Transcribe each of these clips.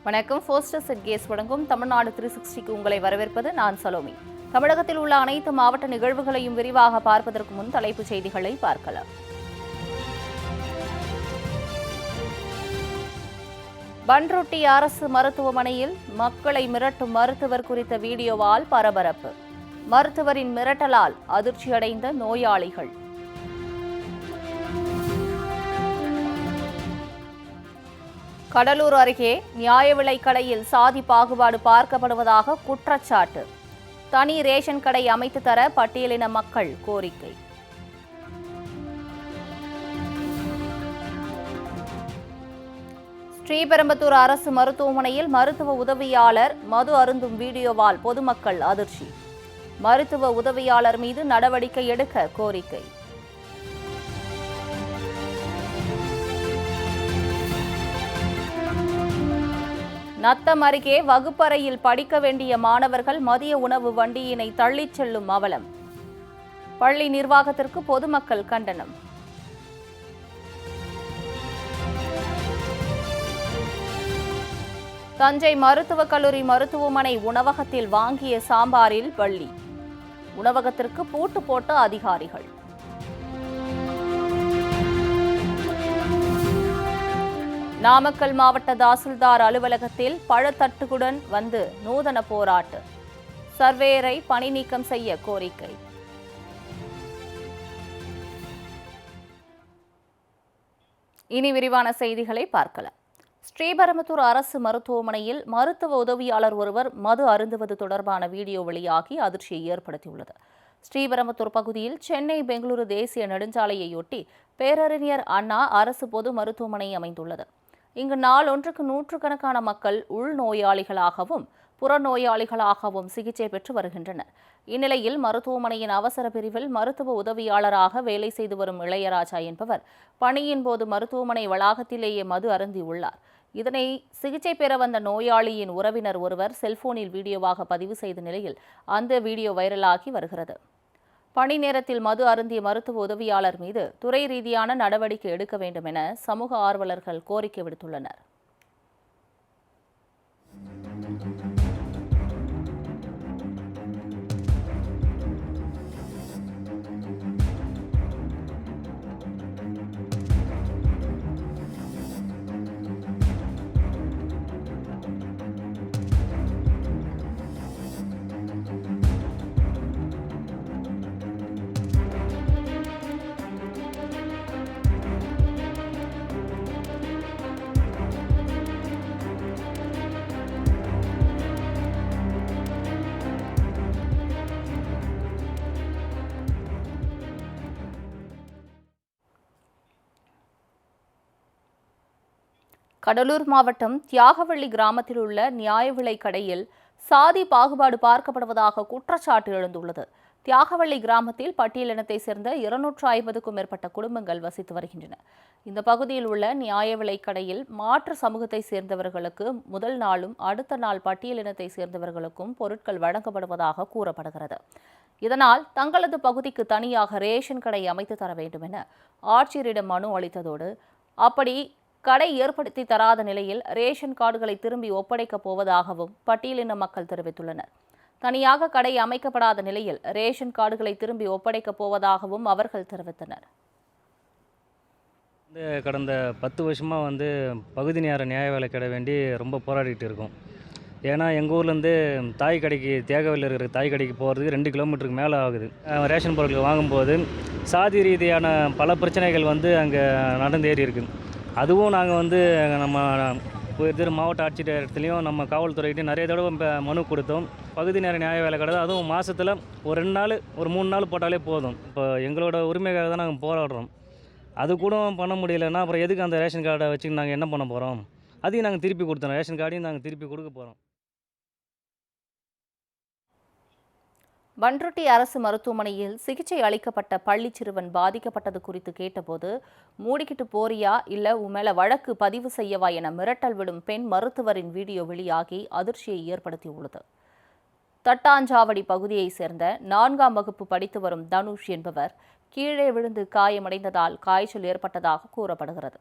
வணக்கம். Foster set case வழங்கும் தமிழ்நாடு 360க்கு உங்களை வரவேற்பது நான் சலோமி. தமிழகத்தில் உள்ள அனைத்து மாவட்ட நிகழ்வுகளையும் விரிவாக பார்ப்பதற்கு முன் தலைப்புச் செய்திகளை பார்க்கலாம். பண்ருட்டி அரசு மருத்துவமனையில் மக்களை மிரட்டும் மருத்துவர் குறித்த வீடியோவால் பரபரப்பு. மருத்துவரின் மிரட்டலால் அதிர்ச்சியடைந்த நோயாளிகள். கடலூர் அருகே நியாய விலைக் கடையில் சாதி பாகுபாடு பார்க்கப்படுவதாக குற்றச்சாட்டு. தனி ரேஷன் கடை அமைத்து தர பட்டியலின மக்கள் கோரிக்கை. ஸ்ரீபெரும்புதூர் அரசு மருத்துவமனையில் மருத்துவ உதவியாளர் மது அருந்தும் வீடியோவால் பொதுமக்கள் அதிர்ச்சி. மருத்துவ உதவியாளர் மீது நடவடிக்கை எடுக்க கோரிக்கை. நத்தம் அருகே வகுப்பறையில் படிக்க வேண்டிய மாணவர்கள் மதிய உணவு வண்டியினை தள்ளிச் செல்லும் அவலம். பள்ளி நிர்வாகத்திற்கு பொதுமக்கள் கண்டனம். தஞ்சை மருத்துவக் கல்லூரி மருத்துவமனை உணவகத்தில் வாங்கிய சாம்பாரில் பள்ளி. உணவகத்திற்கு பூட்டு போட்ட அதிகாரிகள். நாமக்கல் மாவட்ட தாசில்தார் அலுவலகத்தில் பழத்தட்டுடன் வந்து நூதன போராட்டம். சர்வேயரை பணி நீக்கம் செய்ய கோரிக்கை. இனி விரிவான செய்திகளை பார்க்கலாம். ஸ்ரீபெரும்புதூர் அரசு மருத்துவமனையில் மருத்துவ உதவியாளர் ஒருவர் மது அருந்துவது தொடர்பான வீடியோ வெளியாகி அதிர்ச்சியை ஏற்படுத்தியுள்ளது. ஸ்ரீபெரும்புதூர் பகுதியில் சென்னை பெங்களூரு தேசிய நெடுஞ்சாலையொட்டி பேரறிஞர் அண்ணா அரசு பொது மருத்துவமனை அமைந்துள்ளது. இங்கு நாளொன்றுக்கு நூற்றுக்கணக்கான மக்கள் உள்நோயாளிகளாகவும் புறநோயாளிகளாகவும் சிகிச்சை பெற்று வருகின்றனர். இந்நிலையில் மருத்துவமனையின் அவசர பிரிவில் மருத்துவ உதவியாளராக வேலை செய்து வரும் இளையராஜா என்பவர் பணியின் போது மருத்துவமனை வளாகத்திலேயே மது அருந்தியுள்ளார். இதனை சிகிச்சை பெற வந்த நோயாளியின் உறவினர் ஒருவர் செல்போனில் வீடியோவாக பதிவு செய்த நிலையில் அந்த வீடியோ வைரலாகி வருகிறது. பணி நேரத்தில் மது அருந்திய மருத்துவ உதவியாளர் மீது துறை ரீதியான நடவடிக்கை எடுக்க வேண்டும் என சமூக ஆர்வலர்கள் கோரிக்கை விடுத்துள்ளனர். கடலூர் மாவட்டம் தியாகவள்ளி கிராமத்தில் உள்ள நியாய விலைக் கடையில் சாதி பாகுபாடு பார்க்கப்படுவதாக குற்றச்சாட்டு எழுந்துள்ளது. தியாகவள்ளி கிராமத்தில் பட்டியலினத்தை சேர்ந்த 250க்கும் மேற்பட்ட குடும்பங்கள் வசித்து வருகின்றன. இந்த பகுதியில் உள்ள நியாய விலைக் கடையில் மாற்று சமூகத்தை சேர்ந்தவர்களுக்கு முதல் நாளும் அடுத்த நாள் பட்டியலினத்தை சேர்ந்தவர்களுக்கும் பொருட்கள் வழங்கப்படுவதாக கூறப்படுகிறது. இதனால் தங்களது பகுதிக்கு தனியாக ரேஷன் கடை அமைத்து தர வேண்டும் என ஆட்சியரிடம் மனு அளித்ததோடு அப்படி கடை ஏற்படுத்தி தராத நிலையில் ரேஷன் கார்டுகளை திரும்பி ஒப்படைக்கப் போவதாகவும் பட்டியலின மக்கள் தெரிவித்துள்ளனர். தனியாக கடை அமைக்கப்படாத நிலையில் ரேஷன் கார்டுகளை திரும்பி ஒப்படைக்கப் போவதாகவும் அவர்கள் தெரிவித்தனர். கடந்த 10 வருஷமாக பகுதி நேர நியாய விலைக் கடை வேண்டி ரொம்ப போராடிட்டு இருக்கோம். ஏன்னா எங்கள் ஊர்லேருந்து தாய் கடைக்கு தியாகவல்லியில் இருக்கிற தாய் கடைக்கு போகிறதுக்கு 2 கிலோமீட்டருக்கு மேலே ஆகுது. ரேஷன் பொருட்கள் வாங்கும்போது சாதி ரீதியான பல பிரச்சனைகள் அங்கே நடந்தேறி இருக்குது. அதுவும் நாங்கள் நம்ம மாவட்ட ஆட்சியர்கிட்டையும் நம்ம காவல்துறைகிட்டையும் நிறைய தடவை மனு கொடுத்தோம். பகுதி நேர நியாய வேலை கடை அதுவும் மாதத்தில் ஒரு 2 நாள் ஒரு 3 நாள் போட்டாலே போதும். இப்போ எங்களோட உரிமைக்காக தான் நாங்கள் போராடுறோம். அது கூட பண்ண முடியலைன்னா அப்புறம் எதுக்கு அந்த ரேஷன் கார்டை வச்சு நாங்கள் என்ன பண்ண போகிறோம்? அதையும் நாங்கள் திருப்பி கொடுத்தோம். ரேஷன் கார்டையும் நாங்கள் திருப்பி கொடுக்க போகிறோம். பண்ருட்டி அரசு மருத்துவமனையில் சிகிச்சை அளிக்கப்பட்ட பள்ளி சிறுவன் பாதிக்கப்பட்டது குறித்து கேட்டபோது மூடிக்கிட்டு போறியா இல்ல உன் மேல வழக்கு பதிவு செய்யவா என மிரட்டல் விடும் பெண் மருத்துவரின் வீடியோ வெளியாகி அதிர்ச்சியை ஏற்படுத்தியுள்ளது. தட்டாஞ்சாவடி பகுதியைச் சேர்ந்த 4ஆம் வகுப்பு படித்து வரும் தனுஷ் என்பவர் கீழே விழுந்து காயமடைந்ததால் காய்ச்சல் ஏற்பட்டதாக கூறப்படுகிறது.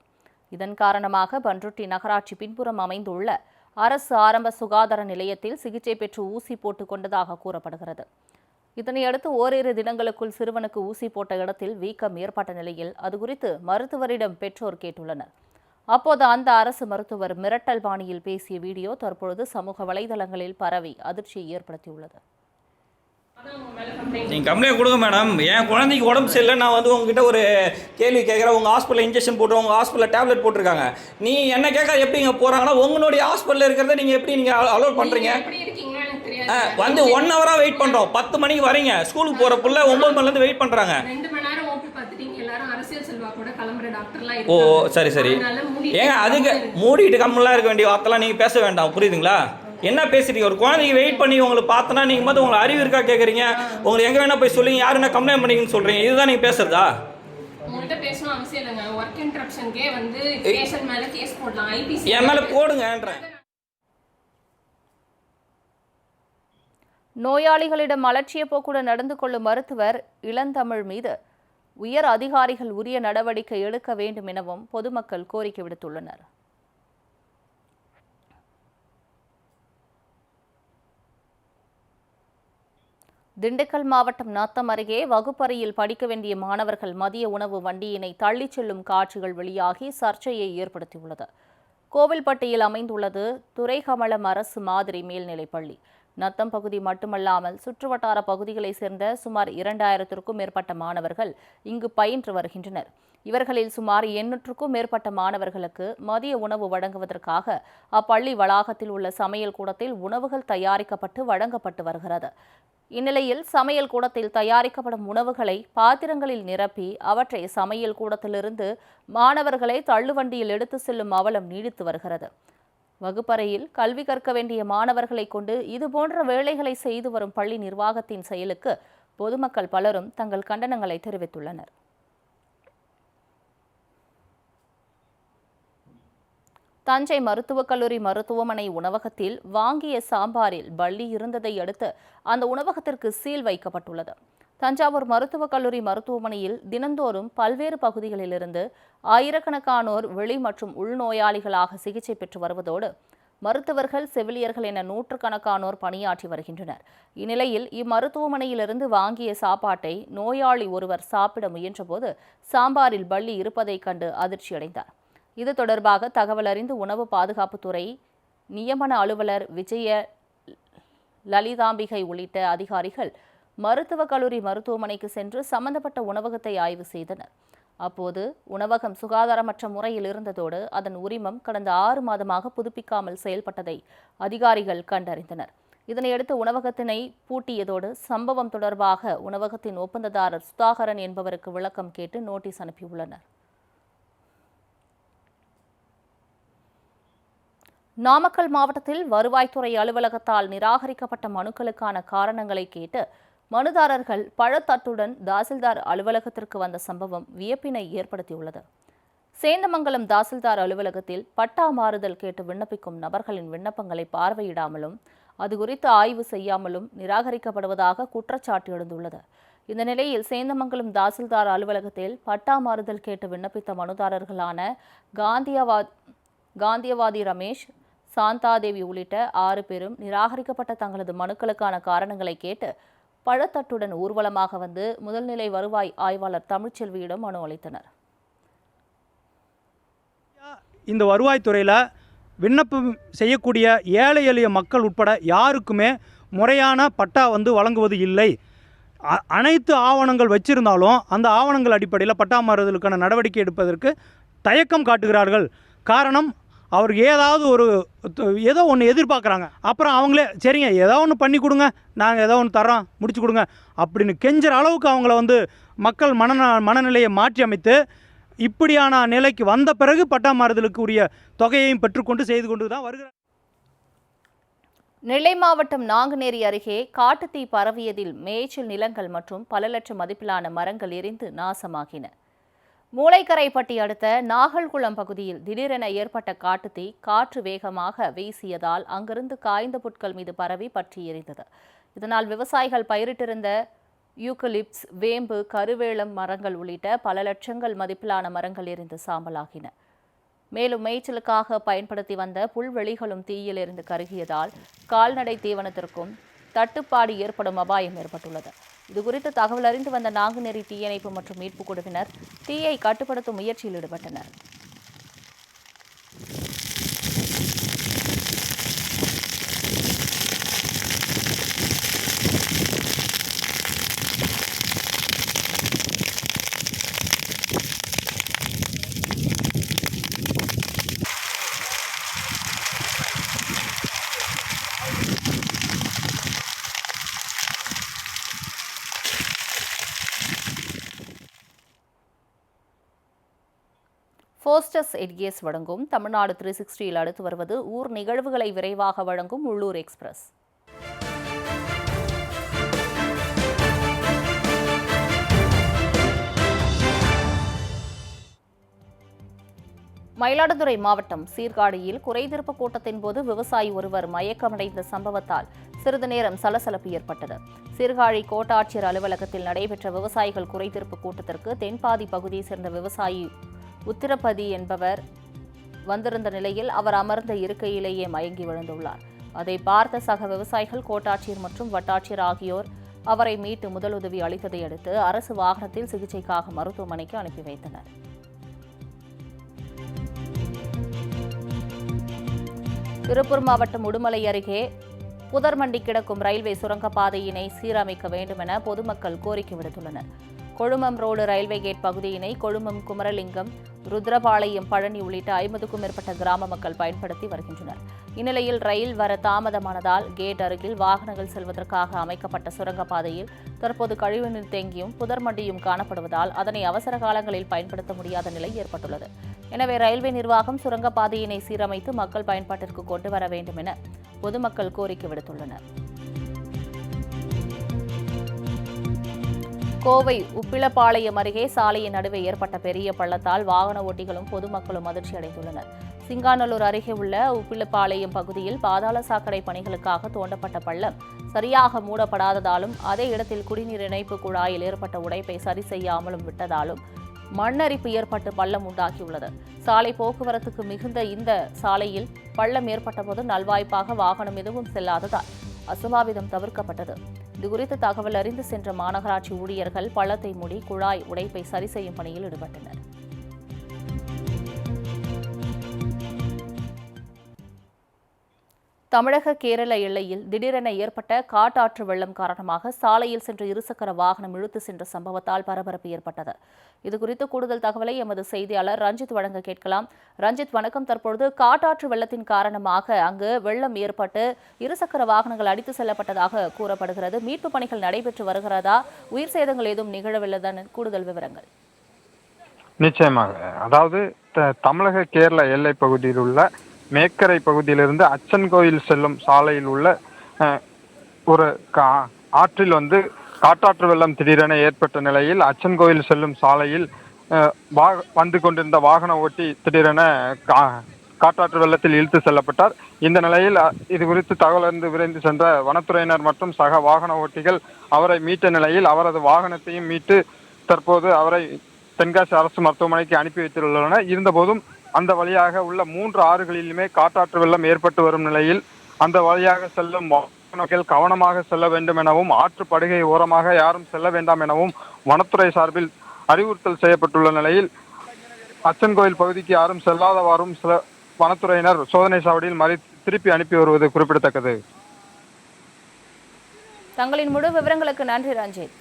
இதன் காரணமாக பண்ருட்டி நகராட்சி பின்புறம் அமைந்துள்ள அரசு ஆரம்ப சுகாதார நிலையத்தில் சிகிச்சை பெற்று ஊசி போட்டுக் கொண்டதாக கூறப்படுகிறது. இதனையடுத்து ஓரிரு தினங்களுக்குள் சிறுவனுக்கு ஊசி போட்ட இடத்தில் வீக்கம் ஏற்பட்ட நிலையில் அது குறித்து மருத்துவரிடம் பெற்றோர் கேட்டுள்ளனர். அப்போது அந்த அரசு மருத்துவர் மிரட்டல் பாணியில் பேசிய வீடியோ தற்பொழுது சமூக வலைதளங்களில் பரவி அதிர்ச்சியை ஏற்படுத்தியுள்ளது. நீங்கள் கம்ப்ளைண்ட் கொடுங்க மேடம். என் குழந்தைக்கு உடம்பு சரியில்லை, நான் வந்து உங்ககிட்ட ஒரு கேள்வி கேட்குறேன். உங்கள் ஹாஸ்பிட்டலில் இன்ஜெக்ஷன் போட்டு உங்கள் ஹாஸ்பிட்டலில் டேப்லெட் போட்டிருக்காங்க. நீ என்ன கேட்க எப்படி இங்கே போகிறாங்கன்னா உங்களுடைய ஹாஸ்பிட்டலில் இருக்கிறத நீங்கள் எப்படி நீங்கள் அலோட் பண்ணுறீங்க? வந்து 1 ஹவராக வெயிட் பண்ணுறோம். 10 மணிக்கு வரீங்க, ஸ்கூலுக்கு போகிற புள்ள 9 மணிலேருந்து வெயிட் பண்ணுறாங்க. ஓ சரி சரி. ஏங்க அதுக்கு மூடிட்டு கம்மெல்லாம் இருக்க வேண்டிய வார்த்தைலாம் நீங்கள் பேச வேண்டாம், புரியுதுங்களா? என்ன பேசுறீங்க? ஒரு குழந்தைக்கு வெயிட் பண்ணி உங்களுக்கு பார்த்தனா நீங்கள் மட்டும் உங்களுக்கு அறிவு இருக்கா கேட்குறீங்க. உங்களுக்கு எங்கே வேணால் போய் சொல்லுங்க, யார் என்ன கம்ப்ளைண்ட் பண்ணிங்கன்னு சொல்கிறீங்க. இதுதான் நீங்கள் பேசுறதா? என் மேலே போடுங்கன்றேன். நோயாளிகளிடம் அலட்சிய போக்குடன் நடந்து கொள்ளும் மருத்துவர் இளந்தமிழ் மீது உயர் அதிகாரிகள் உரிய நடவடிக்கை எடுக்க வேண்டும் எனவும் பொதுமக்கள் கோரிக்கை விடுத்துள்ளனர். திண்டுக்கல் மாவட்டம் நத்தம் அருகே வகுப்பறையில் படிக்க வேண்டிய மாணவர்கள் மதிய உணவு வண்டியினை தள்ளிச் செல்லும் காட்சிகள் வெளியாகி சர்ச்சையை ஏற்படுத்தியுள்ளது. கோவில்பட்டியில் அமைந்துள்ளது துரைகமலம் அரசு மாதிரி மேல்நிலைப்பள்ளி. நத்தம் பகுதி மட்டுமல்லாமல் சுற்றுவட்டார பகுதிகளைச் சேர்ந்த சுமார் 2000க்கும் மேற்பட்ட மாணவர்கள் இங்கு பயின்று வருகின்றனர். இவர்களில் சுமார் 800க்கும் மேற்பட்ட மாணவர்களுக்கு மதிய உணவு வழங்குவதற்காக அப்பள்ளி வளாகத்தில் உள்ள சமையல் கூடத்தில் உணவுகள் தயாரிக்கப்பட்டு வழங்கப்பட்டு வருகிறது. இந்நிலையில் சமையல் கூடத்தில் தயாரிக்கப்படும் உணவுகளை பாத்திரங்களில் நிரப்பி அவற்றை சமையல் கூடத்திலிருந்து மாணவர்களை தள்ளுவண்டியில் எடுத்து செல்லும் அவலம் நீடித்து வருகிறது. வகுப்பறையில் கல்வி கற்க வேண்டிய மாணவர்களை கொண்டு இதுபோன்ற வேலைகளை செய்து வரும் பள்ளி நிர்வாகத்தின் செயலுக்கு பொதுமக்கள் பலரும் தங்கள் கண்டனங்களை தெரிவித்துள்ளனர். தஞ்சை மருத்துவக் கல்லூரி மருத்துவமனை உணவகத்தில் வாங்கிய சாம்பாரில் பல்லி இருந்ததை அடுத்து அந்த உணவகத்திற்கு சீல் வைக்கப்பட்டுள்ளது. தஞ்சாவூர் மருத்துவக் கல்லூரி மருத்துவமனையில் தினந்தோறும் பல்வேறு பகுதிகளிலிருந்து ஆயிரக்கணக்கானோர் வெளி மற்றும் உள்நோயாளிகளாக சிகிச்சை பெற்று வருவதோடு மருத்துவர்கள், செவிலியர்கள் என நூற்றுக்கணக்கானோர் பணியாற்றி வருகின்றனர். இந்நிலையில் இம்மருத்துவமனையிலிருந்து வாங்கிய சாப்பாட்டை நோயாளி ஒருவர் சாப்பிட முயன்றபோது சாம்பாரில் பல்லி இருப்பதைக் கண்டு அதிர்ச்சியடைந்தார். இது தொடர்பாக தகவல் அறிந்து உணவு பாதுகாப்புத்துறை நியமன அலுவலர் விஜய லலிதாம்பிகை உள்ளிட்ட அதிகாரிகள் மருத்துவக் கல்லூரி மருத்துவமனைக்கு சென்று சம்பந்தப்பட்ட உணவகத்தை ஆய்வு செய்தனர். அப்போது உணவகம் சுகாதாரமற்ற முறையில் இருந்ததோடு அதன் உரிமம் கடந்த 6 மாதமாக புதுப்பிக்காமல் செயல்பட்டதை அதிகாரிகள் கண்டறிந்தனர். இதனையடுத்து உணவகத்தினை பூட்டியதோடு சம்பவம் தொடர்பாக உணவகத்தின் ஒப்பந்ததாரர் சுதாகரன் என்பவருக்கு விளக்கம் கேட்டு நோட்டீஸ் அனுப்பியுள்ளனர். நாமக்கல் மாவட்டத்தில் வருவாய்த்துறை அலுவலகத்தால் நிராகரிக்கப்பட்ட மனுக்களுக்கான காரணங்களை கேட்டு மனுதாரர்கள் பழத்தட்டுடன் தாசில்தார் அலுவலகத்திற்கு வந்த சம்பவம் வியப்பினை ஏற்படுத்தியுள்ளது. சேந்தமங்கலம் தாசில்தார் அலுவலகத்தில் பட்டா மாறுதல் கேட்டு விண்ணப்பிக்கும் நபர்களின் விண்ணப்பங்களை பார்வையிடாமலும் அது குறித்து ஆய்வு செய்யாமலும் நிராகரிக்கப்படுவதாக குற்றச்சாட்டு எழுந்துள்ளது. இந்த நிலையில் சேந்தமங்கலம் தாசில்தார் அலுவலகத்தில் பட்டா மாறுதல் கேட்டு விண்ணப்பித்த மனுதாரர்களான காந்தியவாதி ரமேஷ், சாந்தாதேவி உள்ளிட்ட 6 பேரும் நிராகரிக்கப்பட்ட தங்களது மனுக்களுக்கான காரணங்களை கேட்டு பழத்தட்டுடன் ஊர்வலமாக வந்து முதல்நிலை வருவாய் ஆய்வாளர் தமிழ்ச்செல்வியிடம் மனு அளித்தனர். இந்த வருவாய்த்துறையில் விண்ணப்பம் செய்யக்கூடிய ஏழை எளிய மக்கள் உட்பட யாருக்குமே முறையான பட்டா வழங்குவது இல்லை. அனைத்து ஆவணங்கள் வச்சிருந்தாலும் அந்த ஆவணங்கள் அடிப்படையில் பட்டா மாறுதலுக்கான நடவடிக்கை எடுப்பதற்கு தயக்கம் காட்டுகிறார்கள். காரணம், அவருக்கு ஏதோ ஒன்று எதிர்பார்க்குறாங்க. அப்புறம் அவங்களே சரிங்க ஏதோ ஒன்று பண்ணி கொடுங்க, நாங்கள் ஏதோ ஒன்று தரோம், முடிச்சு கொடுங்க அப்படின்னு கெஞ்சுற அளவுக்கு அவங்கள மக்கள் மனநிலையை மாற்றி அமைத்து இப்படியான நிலைக்கு வந்த பிறகு பட்டா மாறுதலுக்கு உரிய தொகையையும் பெற்றுக்கொண்டு செய்து கொண்டு தான் வருகிறார். நெல்லை மாவட்டம் நாங்குநேரி அருகே காட்டுத்தீ பரவியதில் மேய்ச்சல் நிலங்கள் மற்றும் பல லட்சம் மதிப்பிலான மரங்கள் எரிந்து நாசமாகின. மூளைக்கரைப்பட்டி அடுத்த நாகல்குளம் பகுதியில் திடீரென ஏற்பட்ட காட்டுத்தீ காற்று வேகமாக வீசியதால் அங்கிருந்து காய்ந்த புட்கள் மீது பரவி பற்றி எரிந்தது. இதனால் விவசாயிகள் பயிரிட்டிருந்த யூக்கலிப்ஸ், வேம்பு, கருவேலம் மரங்கள் உள்ளிட்ட பல லட்சங்கள் மதிப்பிலான மரங்கள் எரிந்து சாம்பலாகின. மேலும் மேய்ச்சலுக்காக பயன்படுத்தி வந்த புல்வெளிகளும் தீயில் இருந்து கருகியதால் கால்நடை தீவனத்திற்கும் தட்டுப்பாடு ஏற்படும் அபாயம் ஏற்பட்டுள்ளது. இதுகுறித்து தகவல் அறிந்து வந்த நாங்குநேரி தீயணைப்பு மற்றும் மீட்புக் குழுவினர் தீயை கட்டுப்படுத்தும் முயற்சியில் ஈடுபட்டனர். போஸ்டஸ் எட்கேஸ் வழங்கும் தமிழ்நாடு 360 அடுத்து வருவது ஊர் நிகழ்வுகளை விரைவாக வழங்கும் உள்ளூர் எக்ஸ்பிரஸ். மயிலாடுதுறை மாவட்டம் சீர்காழியில் குறைதீர்ப்பு கூட்டத்தின் போது விவசாயி ஒருவர் மயக்கமடைந்த சம்பவத்தால் சிறிது நேரம் சலசலப்பு ஏற்பட்டது. சீர்காழி கோட்டாட்சியர் அலுவலகத்தில் நடைபெற்ற விவசாயிகள் குறைதீர்ப்பு கூட்டத்திற்கு தென்பாதி பகுதியைச் சேர்ந்த விவசாயி உத்திரபதி என்பவர் வந்திருந்த நிலையில் அவர் அமர்ந்த இருக்கையிலேயே மயங்கி விழுந்துள்ளார். அதை பார்த்த சக விவசாயிகள் கோட்டாட்சியர் மற்றும் வட்டாட்சியர் ஆகியோர் அவரை மீட்டு முதலுதவி அளித்ததை அடுத்து அரசு வாகனத்தில் சிகிச்சைக்காக மருத்துவமனைக்கு அனுப்பி வைத்தனர். திருப்பூர் மாவட்டம் உடுமலை அருகே புதர்மண்டி கிடக்கும் ரயில்வே சுரங்கப்பாதையினை சீரமைக்க வேண்டும் என பொதுமக்கள் கோரிக்கை விடுத்துள்ளனர். கொழுமம் ரோடு ரயில்வே கேட் பகுதியினை கொழுமம், குமரலிங்கம், ருத்ரபாளையம், பழனி உள்ளிட்ட 50க்கும் மேற்பட்ட கிராம மக்கள் பயன்படுத்தி வருகின்றனர். இந்நிலையில் ரயில் வர தாமதமானதால் கேட் அருகில் வாகனங்கள் செல்வதற்காக அமைக்கப்பட்ட சுரங்கப்பாதையில் தற்போது கழிவுநீர் தேங்கியும் புதர்மண்டியும் காணப்படுவதால் அதனை அவசர காலங்களில் பயன்படுத்த முடியாத நிலை ஏற்பட்டுள்ளது. எனவே ரயில்வே நிர்வாகம் சுரங்கப்பாதையினை சீரமைத்து மக்கள் பயன்பாட்டிற்கு கொண்டு வர வேண்டும் என பொதுமக்கள் கோரிக்கை விடுத்துள்ளனர். கோவை உப்பிலப்பாளையம் அருகே சாலையின் நடுவே ஏற்பட்ட பெரிய பள்ளத்தால் வாகன ஓட்டிகளும் பொதுமக்களும் அதிர்ச்சி அடைந்துள்ளனர். சிங்காநல்லூர் அருகே உள்ள உப்பிலப்பாளையம் பகுதியில் பாதாள சாக்கடை பணிகளுக்காக தோண்டப்பட்ட பள்ளம் சரியாக மூடப்படாததாலும் அதே இடத்தில் குடிநீர் இணைப்பு குழாயில் ஏற்பட்ட உடைப்பை சரி செய்யாமலும் விட்டதாலும் மண்ணரிப்பு ஏற்பட்டு பள்ளம் உண்டாகியுள்ளது. சாலை போக்குவரத்துக்கு மிகுந்த இந்த சாலையில் பள்ளம் ஏற்பட்டபோது நல்வாய்ப்பாக வாகனம் எதுவும் செல்லாததால் அசம்பாவிதம் தவிர்க்கப்பட்டது. இதுகுறித்து தகவல் அறிந்து சென்ற மாநகராட்சி ஊழியர்கள் பள்ளத்தை மூடி குழாய் உடைப்பை சரி செய்யும் பணியில் ஈடுபட்டனர். தமிழக கேரள எல்லையில் திடீரென ஏற்பட்ட காட்டாற்று வெள்ளம் காரணமாக சாலையில் சென்ற இருசக்கர வாகனம் இழுத்து சென்ற சம்பவத்தால் பரபரப்பு ஏற்பட்டது. இதுகுறித்து கூடுதல் தகவலை எமது செய்தியாளர் ரஞ்சித் வழங்க கேட்கலாம். ரஞ்சித், வணக்கம். தற்பொழுது காட்டாற்று வெள்ளத்தின் காரணமாக அங்கு வெள்ளம் ஏற்பட்டு இருசக்கர வாகனங்கள் அடித்து செல்லப்பட்டதாக கூறப்படுகிறது. மீட்பு பணிகள் நடைபெற்று வருகிறதா? உயிர் சேதங்கள் ஏதும் நிகழவில்லைதான்? கூடுதல் விவரங்கள். நிச்சயமாக. அதாவது தமிழக கேரள எல்லை பகுதியில் உள்ள மேக்கரை பகுதியிலிருந்து அச்சன் கோயில் செல்லும் சாலையில் உள்ள ஒரு ஆற்றில் காட்டாற்று வெள்ளம் திடீரென ஏற்பட்ட நிலையில் அச்சன் கோயில் செல்லும் சாலையில் வந்து கொண்டிருந்த வாகன ஓட்டி திடீரென காட்டாற்று வெள்ளத்தில் இழுத்து செல்லப்பட்டார். இந்த நிலையில் இது குறித்து தகவல் அறிந்து விரைந்து சென்ற வனத்துறையினர் மற்றும் சக வாகன ஓட்டிகள் அவரை மீட்ட நிலையில் அவரது வாகனத்தையும் மீட்டு தற்போது அவரை தென்காசி அரசு மருத்துவமனைக்கு அனுப்பி வைத்துள்ளனர். இருந்தபோதும் அந்த வழியாக உள்ள 3 ஆறுகளிலுமே காட்டாற்று வெள்ளம் ஏற்பட்டு வரும் நிலையில் அந்த வழியாக செல்லும் வாகனங்கள் கவனமாக செல்ல வேண்டும் எனவும் ஆற்று படுகை ஓரமாக யாரும் செல்ல வேண்டாம் எனவும் வனத்துறை சார்பில் அறிவுறுத்தல் செய்யப்பட்டுள்ள நிலையில் அச்சன் கோயில் பகுதிக்கு யாரும் செல்லாதவாறும் சில வனத்துறையினர் சோதனை சாவடியில் திருப்பி அனுப்பி வருவது குறிப்பிடத்தக்கது. தங்களின் முழு விவரங்களுக்கு நன்றி ரஞ்சித்.